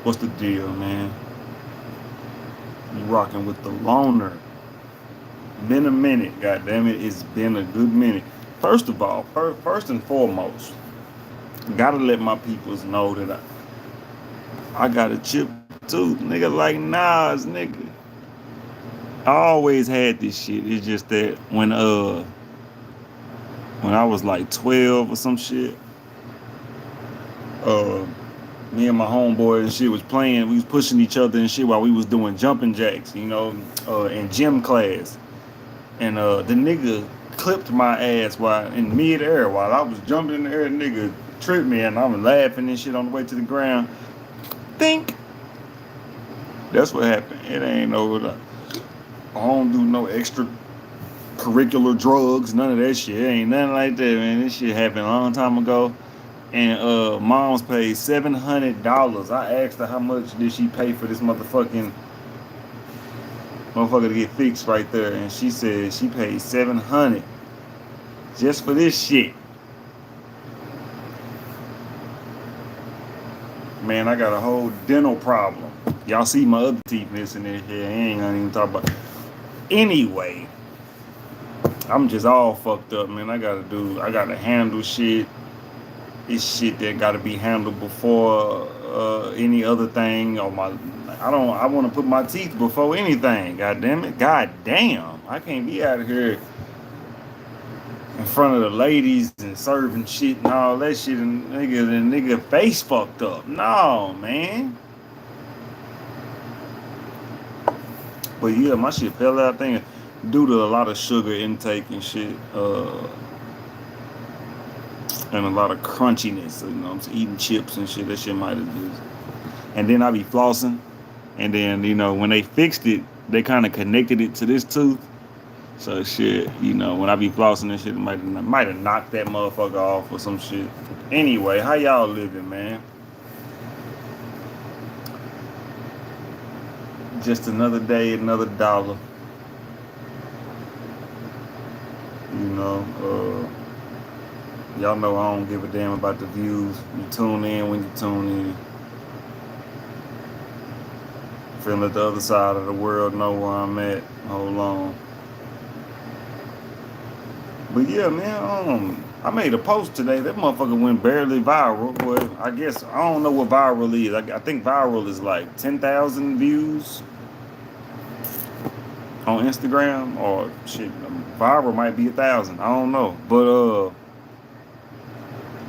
What's the deal, man? You rocking with the loner. Been a minute, goddamn it. It's been a good minute. First of all, first and foremost, gotta let my peoples know that I got a chip too. Nigga like Nas, nigga. I always had this shit. It's just that when I was like 12 or some shit, uh me and my homeboy and shit was playing. We was pushing each other and shit while we was doing jumping jacks, in gym class. And the nigga clipped my ass while in mid-air while I was jumping in the air. The nigga tripped me and I'm laughing and shit on the way to the ground. Think that's what happened. It ain't no. I don't do no extra curricular drugs, none of that shit. It ain't nothing like that, man. This shit happened a long time ago. And mom's paid $700. I asked her how much did she pay for this motherfucker to get fixed right there, and she said she paid 700 just for this shit. Man, I got a whole dental problem. Y'all see my other teeth missing in here. I ain't gonna even talk about. Anyway, I'm just all fucked up, man. I gotta handle shit. It's shit that gotta be handled before any other thing. I want to put my teeth before anything. God damn it. God damn. I can't be out here in front of the ladies and serving shit and all that shit and nigga face fucked up. No, man. But yeah, my shit fell out there due to a lot of sugar intake and shit, and a lot of crunchiness. I'm eating chips and shit. That shit might have just. And then I be flossing, and then when they fixed it, they kind of connected it to this tooth. So shit, when I be flossing and shit, it might have knocked that motherfucker off or some shit. Anyway, how y'all living, man? Just another day, another dollar. You know, y'all know I don't give a damn about the views. You tune in when you tune in. Finna let the other side of the world know where I'm at. Hold on. But yeah, man, I made a post today. That motherfucker went barely viral, but I guess I don't know what viral is. I think viral is like 10,000 views on Instagram, or shit. Viral might be 1,000. I don't know, but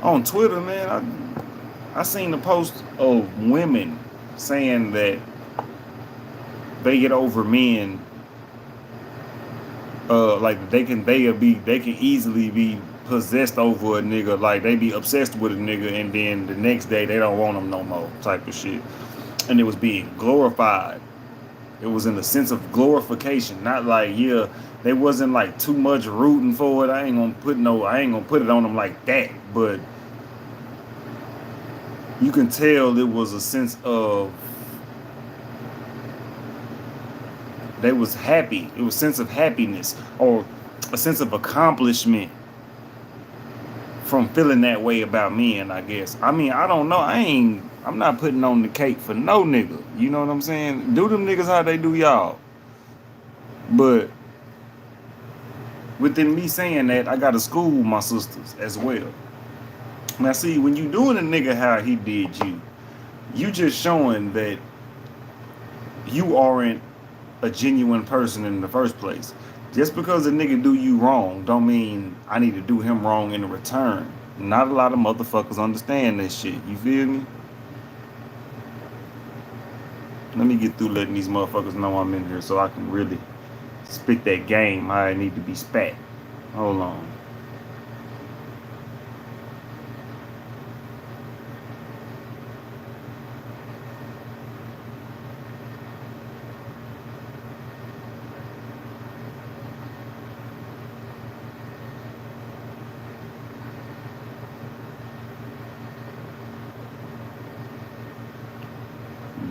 on Twitter, man, I seen the post of women saying that they get over men, like they can easily be possessed over a nigga, like they be obsessed with a nigga, and then the next day they don't want him no more, type of shit. And it was being glorified. It was in the sense of glorification, not like, yeah, they wasn't like too much rooting for it. I ain't gonna put it on them like that, but you can tell it was a sense of they was happy. It was a sense of happiness or a sense of accomplishment from feeling that way about men, I guess. I mean, I don't know. I'm not putting on the cake for no nigga. You know what I'm saying? Do them niggas how they do y'all. But within me saying that, I gotta school my sisters as well. Now see, when you doing a nigga how he did you, you just showing that you aren't a genuine person in the first place. Just because a nigga do you wrong don't mean I need to do him wrong in return. Not a lot of motherfuckers understand this shit. You feel me? Let me get through letting these motherfuckers know I'm in here so I can really spit that game how I need to be spat. Hold on.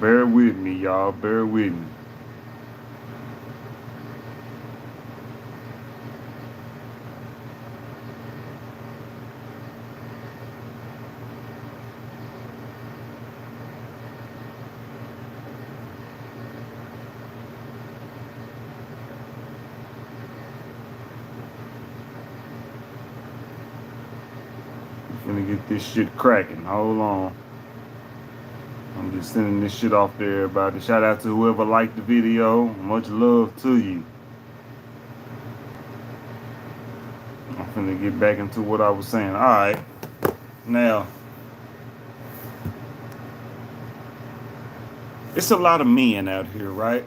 Bear with me, y'all. Bear with me. finna get this shit cracking. Hold on. I'm just sending this shit off to everybody. Shout out to whoever liked the video. Much love to you. I'm finna get back into what I was saying. Alright. Now, it's a lot of men out here, right?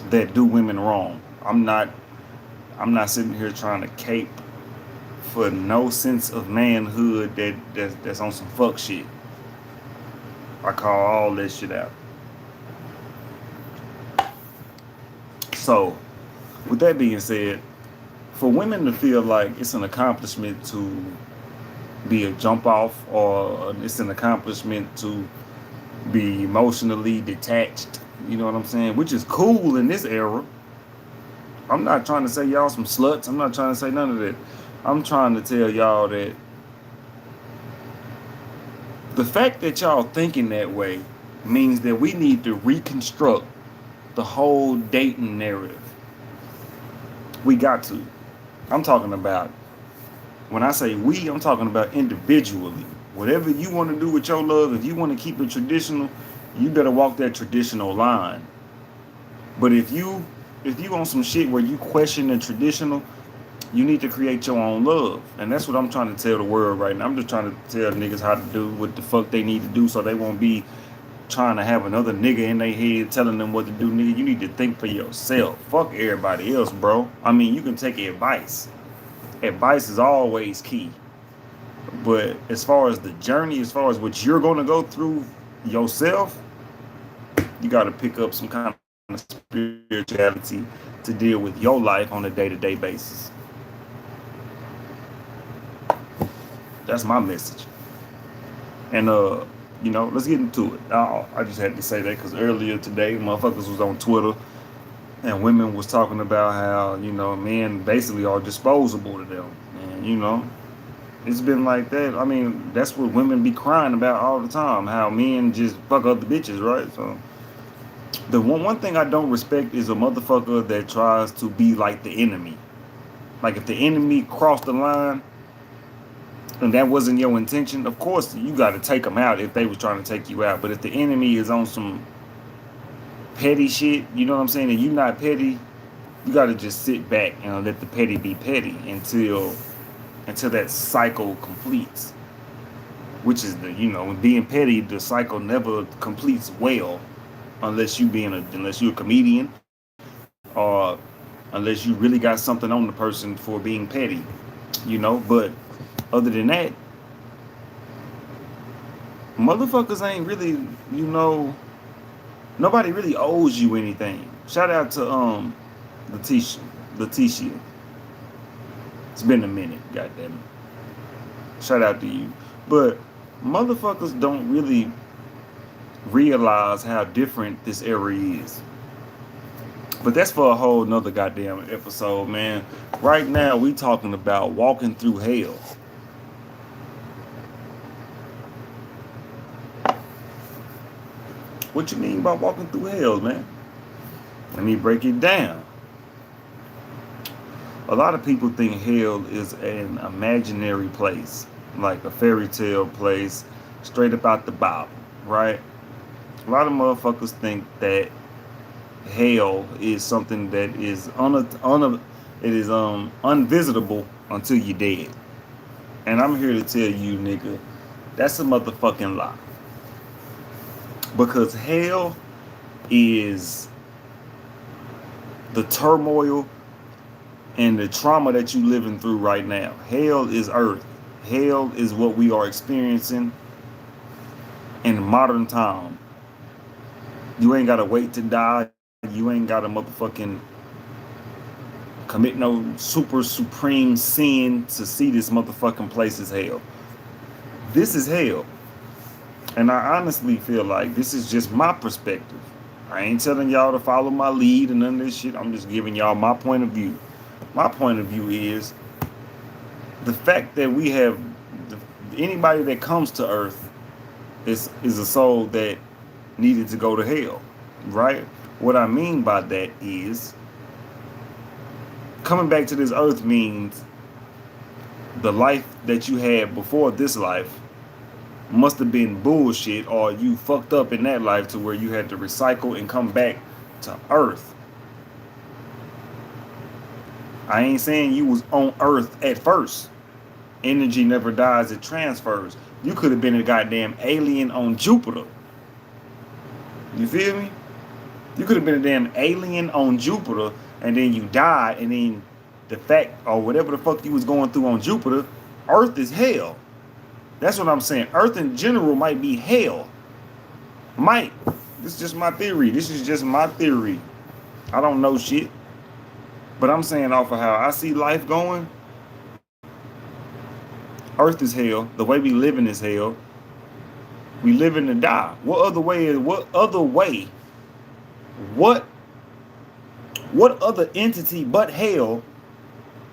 That do women wrong. I'm not sitting here trying to cape for no sense of manhood that's on some fuck shit. I call all that shit out. So, with that being said, for women to feel like it's an accomplishment to be a jump off, or it's an accomplishment to be emotionally detached, you know what I'm saying? Which is cool in this era. I'm not trying to say y'all some sluts. I'm not trying to say none of that. I'm trying to tell y'all that the fact that y'all thinking that way means that we need to reconstruct the whole dating narrative. We got to. I'm talking about, when I say we, I'm talking about individually. Whatever you want to do with your love, if you want to keep it traditional, you better walk that traditional line. But if you on some shit where you question the traditional, you need to create your own love. And that's what I'm trying to tell the world right now. I'm just trying to tell niggas how to do what the fuck they need to do, so they won't be trying to have another nigga in their head telling them what to do. Nigga, you need to think for yourself. Fuck everybody else, bro. I mean, you can take advice. Advice is always key. But as far as the journey, as far as what you're going to go through yourself, you got to pick up some kind of spirituality to deal with your life on a day-to-day basis. That's my message. And you know, let's get into it. I just had to say that because earlier today, motherfuckers was on Twitter and women was talking about how, you know, men basically are disposable to them. And, you know, it's been like that. I mean, that's what women be crying about all the time, how men just fuck other bitches, right? So the one thing I don't respect is a motherfucker that tries to be like the enemy. Like, if the enemy crossed the line and that wasn't your intention, of course you got to take them out if they was trying to take you out. But if the enemy is on some petty shit, you know what I'm saying, and you not petty, you got to just sit back and let the petty be petty until that cycle completes. Which is the, you know, when being petty, the cycle never completes well, unless you're a comedian, or unless you really got something on the person for being petty, you know. But other than that, motherfuckers ain't really, you know, nobody really owes you anything. Shout out to Letitia. It's been a minute, goddamn it. Shout out to you. But motherfuckers don't really realize how different this era is. But that's for a whole nother goddamn episode, man. Right now, we talking about walking through hell. What you mean by walking through hell, man? Let me break it down. A lot of people think hell is an imaginary place, like a fairy tale place, straight up out the Bible, right? A lot of motherfuckers think that hell is something that is unvisitable until you're dead. And I'm here to tell you, nigga, that's a motherfucking lie. Because hell is the turmoil and the trauma that you living through right now. Hell is earth. Hell is what we are experiencing in modern time. You ain't gotta wait to die. You ain't gotta motherfucking commit no supreme sin to see this motherfucking place as hell. This is hell. And I honestly feel like this is just my perspective. I ain't telling y'all to follow my lead and none of this shit. I'm just giving y'all my point of view. My point of view is the fact that we have anybody that comes to earth is a soul that needed to go to hell, right? What I mean by that is coming back to this earth means the life that you had before this life must have been bullshit, or you fucked up in that life to where you had to recycle and come back to Earth. I ain't saying you was on Earth at first. Energy never dies, it transfers. You could have been a goddamn alien on Jupiter. You feel me? You could have been a damn alien on Jupiter, and then you died, and then the fact or whatever the fuck you was going through on Jupiter, Earth is hell. That's what I'm saying. Earth in general might be hell. Might. This is just my theory. This is just my theory. I don't know shit. But I'm saying off of how I see life going, Earth is hell. The way we living is hell. We living to die. What other way what other entity but hell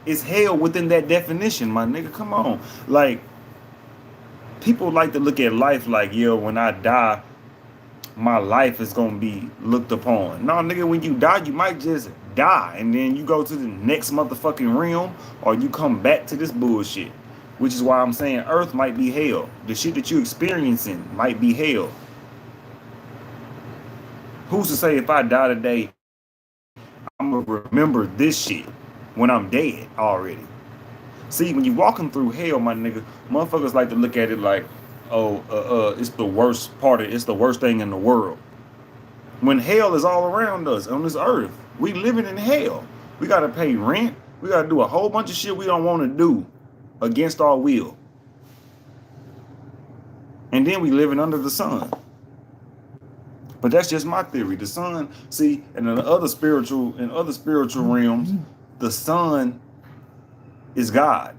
is hell within that definition, my nigga? Come on. Like, people like to look at life like, yo, when I die, my life is gonna be looked upon. No, nigga, when you die, you might just die, and then you go to the next motherfucking realm, or you come back to this bullshit. Which is why I'm saying Earth might be hell. The shit that you experiencing might be hell. Who's to say if I die today, I'm gonna remember this shit when I'm dead already? See, when you walking through hell, my nigga, motherfuckers like to look at it like, oh, it's the worst part of it. It's the worst thing in the world. When hell is all around us on this earth, we living in hell. We gotta pay rent. We gotta do a whole bunch of shit we don't want to do against our will. And then we living under the sun. But that's just my theory. The sun, see, and in other spiritual realms, the sun is God.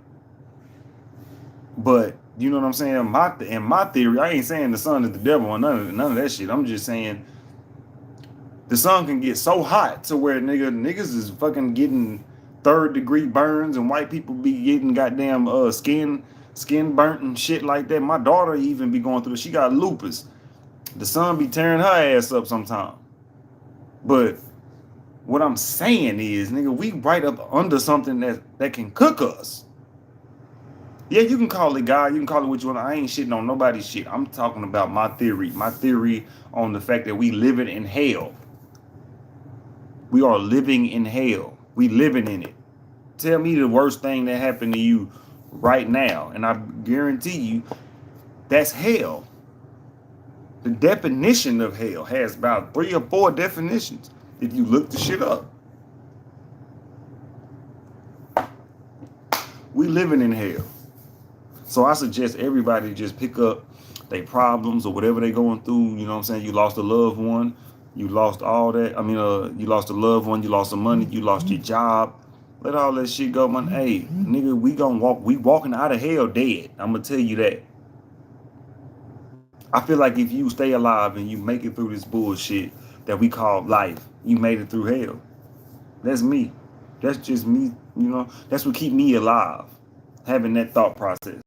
But you know what I'm saying? In my theory, I ain't saying the sun is the devil or none of that shit. I'm just saying the sun can get so hot to where niggas is fucking getting 3rd-degree burns, and white people be getting goddamn skin burnt and shit like that. My daughter even be going through it. She got lupus. The sun be tearing her ass up sometime. But what I'm saying is, nigga, we right up under something that can cook us. Yeah, you can call it God, you can call it what you want. I ain't shitting on nobody's shit. I'm talking about my theory. My theory on the fact that we living in hell. We are living in hell. We living in it. Tell me the worst thing that happened to you right now, and I guarantee you that's hell. The definition of hell has about 3 or 4 definitions if you look the shit up. We living in hell. So I suggest everybody just pick up their problems or whatever they going through. You know what I'm saying? You lost a loved one. You lost all that. I mean, you lost a loved one. You lost some money. You lost your job. Let all that shit go, man. Hey, nigga, we walking out of hell dead. I'm going to tell you that. I feel like if you stay alive and you make it through this bullshit that we call life, you made it through hell. That's me. That's just me, you know. That's what keep me alive, having that thought process.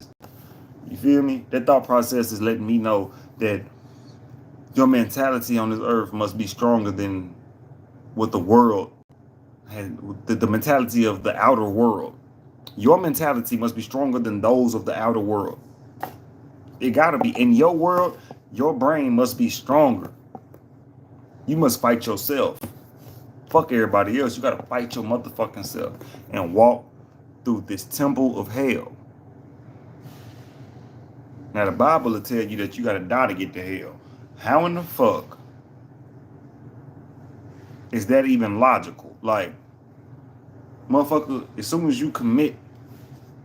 You feel me? That thought process is letting me know that your mentality on this earth must be stronger than what the world has, the mentality of the outer world. Your mentality must be stronger than those of the outer world. It gotta be. In your world, your brain must be stronger. You must fight yourself. Fuck everybody else. You gotta fight your motherfucking self and walk through this temple of hell. Now the Bible will tell you that you gotta die to get to hell. How in the fuck is that even logical? Like, motherfucker, as soon as you commit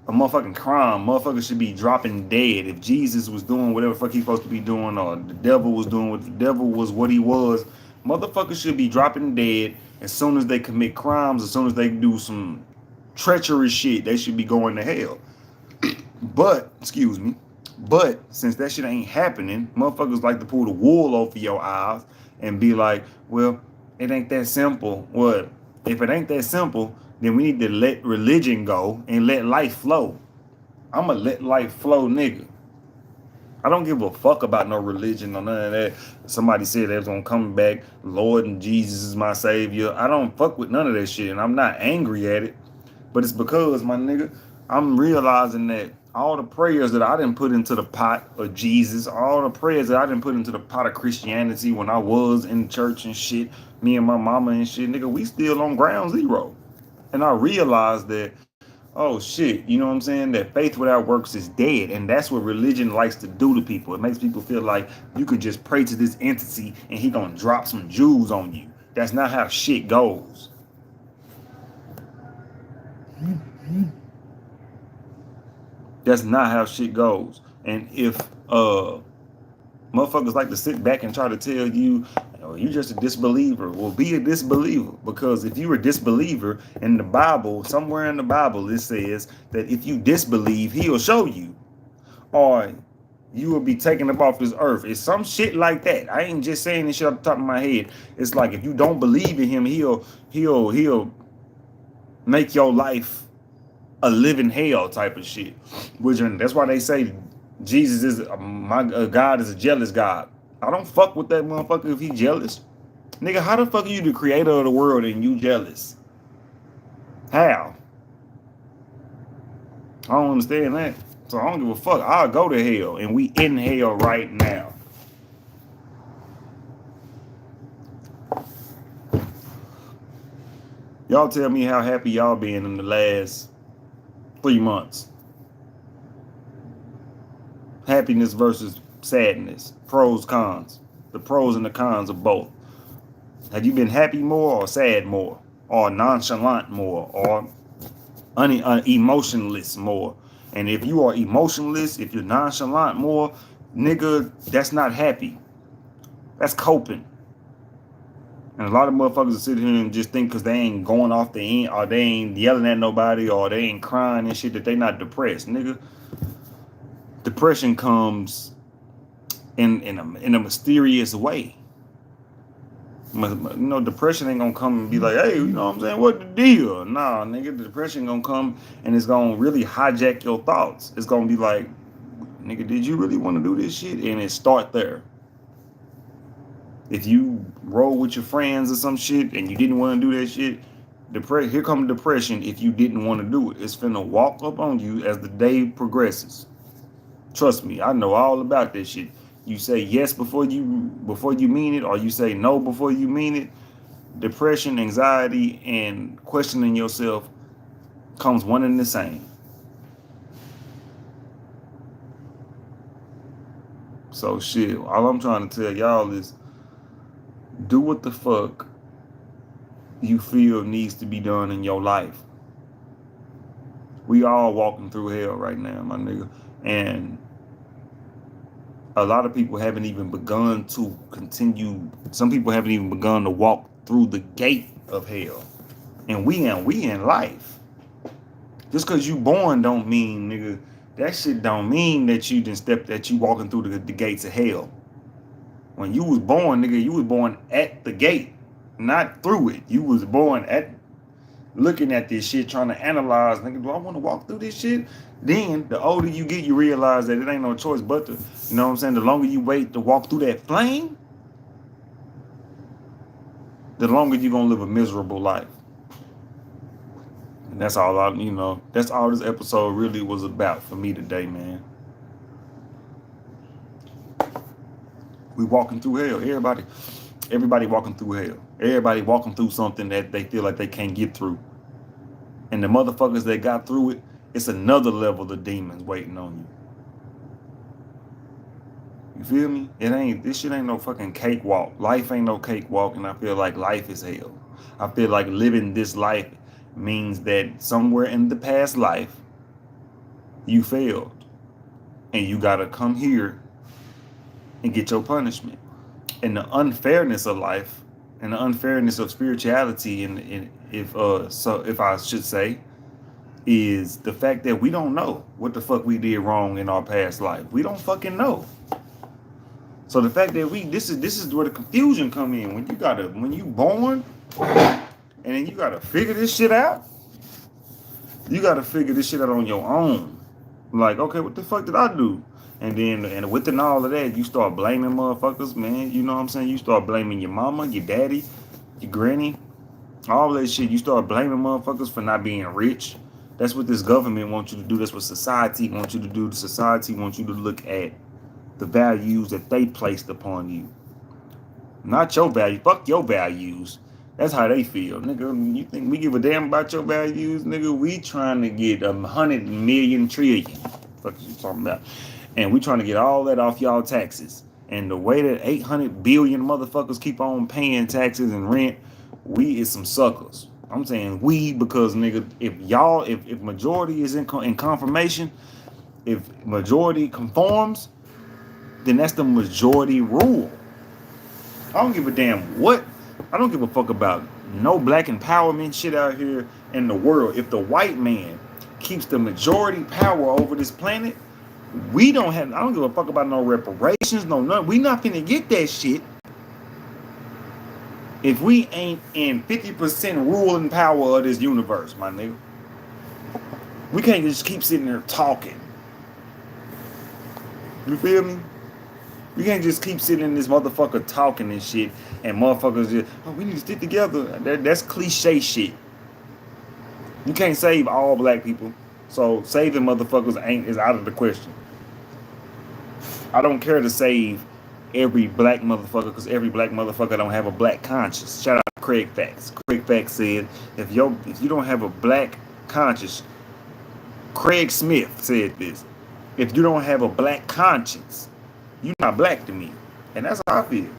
a motherfucking crime, motherfucker should be dropping dead. If Jesus was doing whatever the fuck he's supposed to be doing, or the devil was doing what the devil was what he was, motherfuckers should be dropping dead as soon as they commit crimes, as soon as they do some treacherous shit, they should be going to hell. But since that shit ain't happening, motherfuckers like to pull the wool over your eyes and be like, well, it ain't that simple. What? If it ain't that simple, then we need to let religion go and let life flow. I'm a let life flow nigga. I don't give a fuck about no religion or none of that. Somebody said they was gonna come back, Lord and Jesus is my savior. I don't fuck with none of that shit, and I'm not angry at it. But it's because, my nigga, I'm realizing that all the prayers that I didn't put into the pot of Jesus, all the prayers that I didn't put into the pot of Christianity when I was in church and shit, me and my mama and shit, nigga, we still on ground zero. And I realized that, oh shit, you know what I'm saying? That faith without works is dead. And that's what religion likes to do to people. It makes people feel like you could just pray to this entity and he gonna drop some jewels on you. That's not how shit goes. That's not how shit goes. And if motherfuckers like to sit back and try to tell you, oh, you're just a disbeliever. Well, be a disbeliever. Because if you're a disbeliever, in the Bible, somewhere in the Bible, it says that if you disbelieve, he'll show you. Or you will be taken up off this earth. It's some shit like that. I ain't just saying this shit off the top of my head. It's like if you don't believe in him, he'll make your life a living hell type of shit. Which that's why they say Jesus is God is a jealous God. I don't fuck with that motherfucker if he jealous. Nigga, how the fuck are you the creator of the world and you jealous? How? I don't understand that. So I don't give a fuck. I'll go to hell, and we in hell right now. Y'all tell me how happy y'all been in the last 3 months. Happiness versus sadness. Pros, cons. The pros and the cons of both. Have you been happy more or sad more? Or nonchalant more? Or emotionless more? And if you are emotionless, if you're nonchalant more, nigga, that's not happy. That's coping. And a lot of motherfuckers sit here and just think because they ain't going off the end, or they ain't yelling at nobody, or they ain't crying and shit, that they not depressed. Nigga, depression comes in a mysterious way. You know, depression ain't gonna come and be like, hey, you know what I'm saying, what the deal? Nah, nigga, the depression gonna come and it's gonna really hijack your thoughts. It's gonna be like, nigga, did you really want to do this shit? And it start there. If you roll with your friends or some shit and you didn't want to do that shit, here comes depression. If you didn't want to do it, it's finna walk up on you as the day progresses. Trust me, I know all about this shit. You say yes before you mean it, or you say no before you mean it. Depression, anxiety, and questioning yourself comes one and the same. So shit, all I'm trying to tell y'all is do what the fuck you feel needs to be done in your life. We all walking through hell right now, my nigga. And a lot of people haven't even begun to continue. Some people haven't even begun to walk through the gate of hell. And we in life. Just because you born don't mean, nigga, that shit don't mean that you walking through the gates of hell. When you was born, nigga, you was born at the gate, not through it. You was born at looking at this shit, trying to analyze, nigga, do I want to walk through this shit? Then the older you get, you realize that it ain't no choice but to, you know what I'm saying? The longer you wait to walk through that flame, the longer you're going to live a miserable life. And that's all that's all this episode really was about for me today, man. We walking through hell. Everybody walking through hell. Everybody walking through something that they feel like they can't get through. And the motherfuckers that got through it, it's another level of demons waiting on you. You feel me? This shit ain't no fucking cakewalk. Life ain't no cakewalk, and I feel like life is hell. I feel like living this life means that somewhere in the past life, you failed. And you gotta come here and get your punishment. And the unfairness of life and the unfairness of spirituality, and if I should say, is the fact that we don't know what the fuck we did wrong in our past life. We don't fucking know. So the fact that this is where the confusion come in. When you born, and then you gotta figure this shit out. You gotta figure this shit out on your own. Like, okay, what the fuck did I do? And within all of that, you start blaming motherfuckers, man. You know what I'm saying? You start blaming your mama, your daddy, your granny, all that shit. You start blaming motherfuckers for not being rich. That's what this government wants you to do. That's what society wants you to do. The society wants you to look at the values that they placed upon you. Not your value. Fuck your values. That's how they feel. Nigga, you think we give a damn about your values? Nigga, we trying to get 100 million trillion. Fuck you talking about? And we trying to get all that off y'all taxes. And the way that 800 billion motherfuckers keep on paying taxes and rent, we is some suckers. I'm saying we because, nigga, if majority is in confirmation, if majority conforms, then that's the majority rule. I don't give a damn what. I don't give a fuck about no black empowerment shit out here in the world. If the white man keeps the majority power over this planet, I don't give a fuck about no reparations, no none. We not finna get that shit if we ain't in 50% ruling power of this universe, my nigga. We can't just keep sitting there talking. You feel me? We can't just keep sitting in this motherfucker talking and shit, and motherfuckers just, oh, we need to stick together. That's cliche shit. You can't save all black people, so saving motherfuckers is out of the question. I don't care to save every black motherfucker because every black motherfucker don't have a black conscience. Shout out to Craig Facts. Craig Facts said, if you don't have a black conscience, Craig Smith said this, if you don't have a black conscience, you're not black to me. And that's how I feel.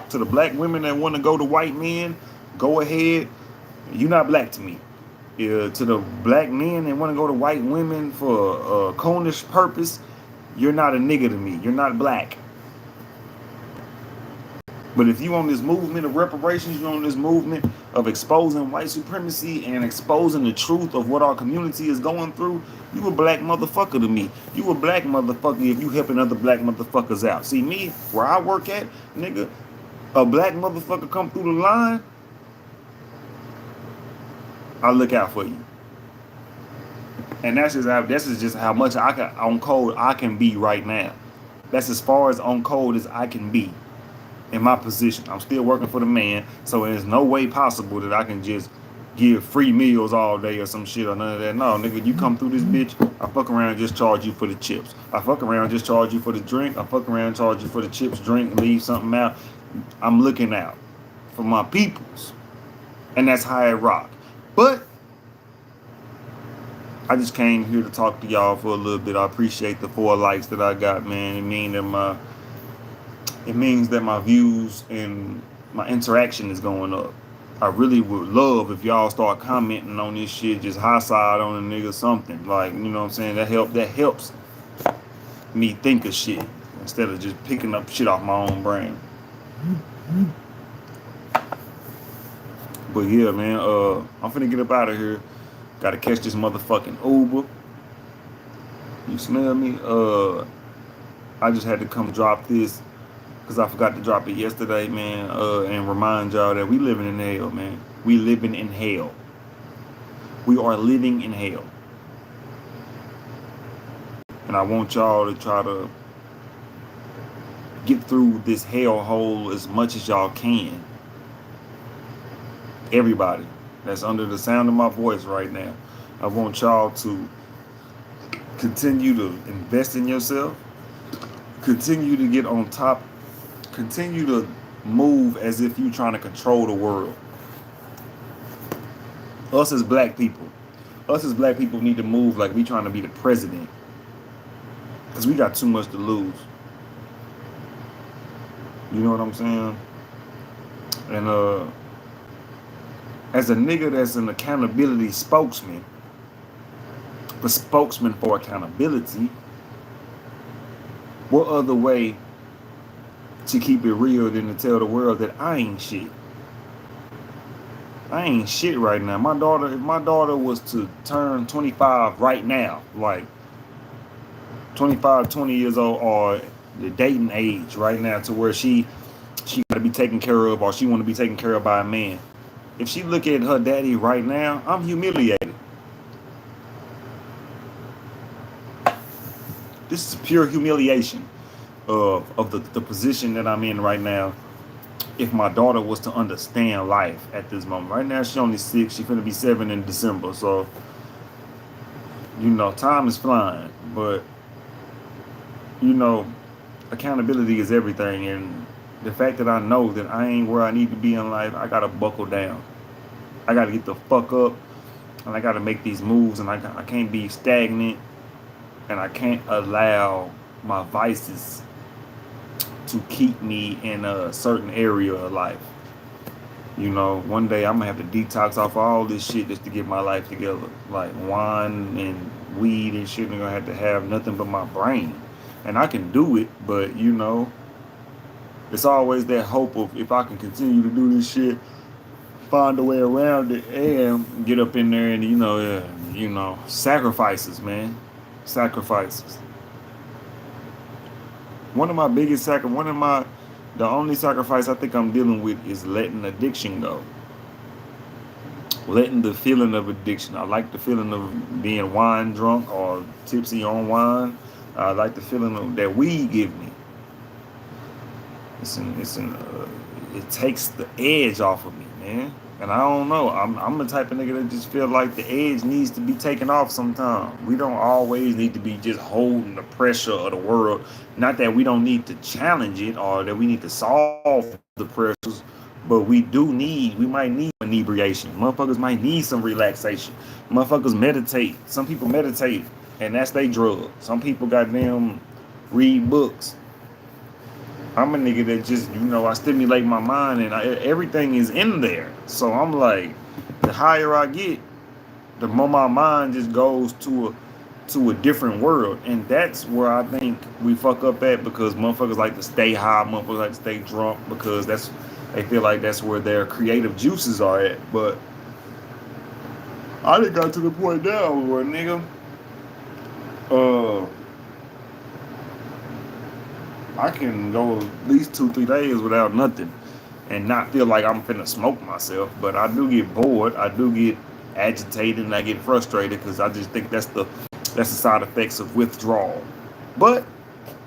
To the black women that want to go to white men, go ahead. You're not black to me. To the black men that want to go to white women for a coonish purpose, you're not a nigga to me. You're not black. But if you on this movement of reparations, you on this movement of exposing white supremacy and exposing the truth of what our community is going through, you a black motherfucker to me. You a black motherfucker if you helping other black motherfuckers out. See me, where I work at, nigga, a black motherfucker come through the line, I look out for you. And that's just how much on code I can be right now. That's as far as on code as I can be. In my position, I'm still working for the man, so there's no way possible that I can just give free meals all day or some shit or none of that. No, nigga, you come through this bitch, I fuck around and just charge you for the chips. I fuck around and just charge you for the drink. I fuck around and charge you for the chips, drink, leave something out. I'm looking out for my peoples, and that's how I rock. But I just came here to talk to y'all for a little bit. I appreciate the 4 likes that I got, man. It means that my views and my interaction is going up. I really would love if y'all start commenting on this shit, just high side on a nigga something. Like, you know what I'm saying? That helps me think of shit instead of just picking up shit off my own brain. But yeah, man, I'm finna get up out of here. Gotta catch this motherfucking Uber. You smell me? I just had to come drop this because I forgot to drop it yesterday, man, and remind y'all that we living in hell, man. We living in hell. We are living in hell. And I want y'all to try to get through this hellhole as much as y'all can. Everybody that's under the sound of my voice right now, I want y'all to continue to invest in yourself, continue to get on top, continue to move as if you're trying to control the world. Us as black people need to move like we trying to be the president, because we got too much to lose. You know what I'm saying? And as a nigga that's an accountability spokesman, the spokesman for accountability, what other way to keep it real than to tell the world that I ain't shit? I ain't shit right now. If my daughter was to turn 25 right now, like 25, 20 years old, or the dating age right now, to where she got to be taken care of, or she want to be taken care of by a man. If she look at her daddy right now, I'm humiliated. This is pure humiliation of the position that I'm in right now if my daughter was to understand life at this moment. Right now, she only 6. She finna be 7 in December. So, time is flying. But, you know, accountability is everything. And the fact that I know that I ain't where I need to be in life, I gotta buckle down. I gotta get the fuck up. And I gotta make these moves. And I can't be stagnant. And I can't allow my vices to keep me in a certain area of life. One day I'm gonna have to detox off all this shit just to get my life together. Like wine and weed and shit, I'm gonna have nothing but my brain. And I can do it, but it's always that hope of if I can continue to do this shit, find a way around it and get up in there and sacrifices, man. Sacrifices. The only sacrifice I think I'm dealing with is letting addiction go. Letting the feeling of addiction. I like the feeling of being wine drunk or tipsy on wine. I like the feeling of that weed give me. It takes the edge off of me, man. And I don't know. I'm the type of nigga that just feel like the edge needs to be taken off sometimes. We don't always need to be just holding the pressure of the world. Not that we don't need to challenge it or that we need to solve the pressures, but we might need inebriation. Motherfuckers might need some relaxation. Motherfuckers meditate. Some people meditate and that's their drug. Some people goddamn read books. I'm a nigga that just, I stimulate my mind and everything is in there. So I'm like, the higher I get, the more my mind just goes to a different world. And that's where I think we fuck up at because motherfuckers like to stay high, motherfuckers like to stay drunk because they feel like that's where their creative juices are at. But I done got to the point now where nigga, I can go at least 2-3 days without nothing and not feel like I'm finna smoke myself. But I do get bored. I do get agitated and I get frustrated because I just think that's the side effects of withdrawal. But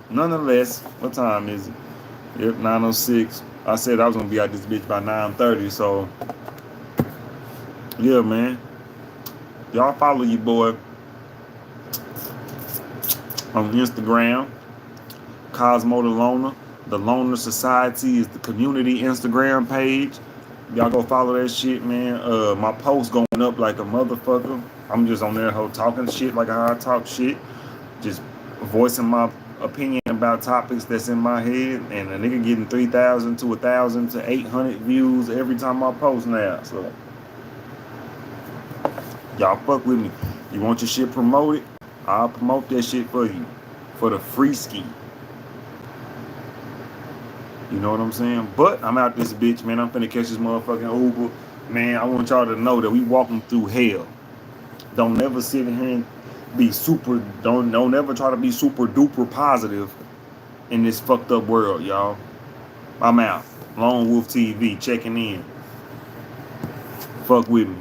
nonetheless, what time is it? Yep, 9:06. I said I was gonna be out this bitch by 9:30. So yeah, man. Y'all follow your boy on Instagram. Cosmo the Loner. The Loner Society is the community Instagram page. Y'all go follow that shit, man. My post going up like a motherfucker. I'm just on there talking shit like how I talk shit. Just voicing my opinion about topics that's in my head. And a nigga getting 3,000 to 1,000 to 800 views every time I post now. So y'all fuck with me. You want your shit promoted? I'll promote that shit for you. For the free ski. You know what I'm saying? But I'm out this bitch, man. I'm finna catch this motherfucking Uber. Man, I want y'all to know that we walking through hell. Don't never sit here and don't ever try to be super duper positive in this fucked up world, y'all. I'm out. LoneWolf TV checking in. Fuck with me.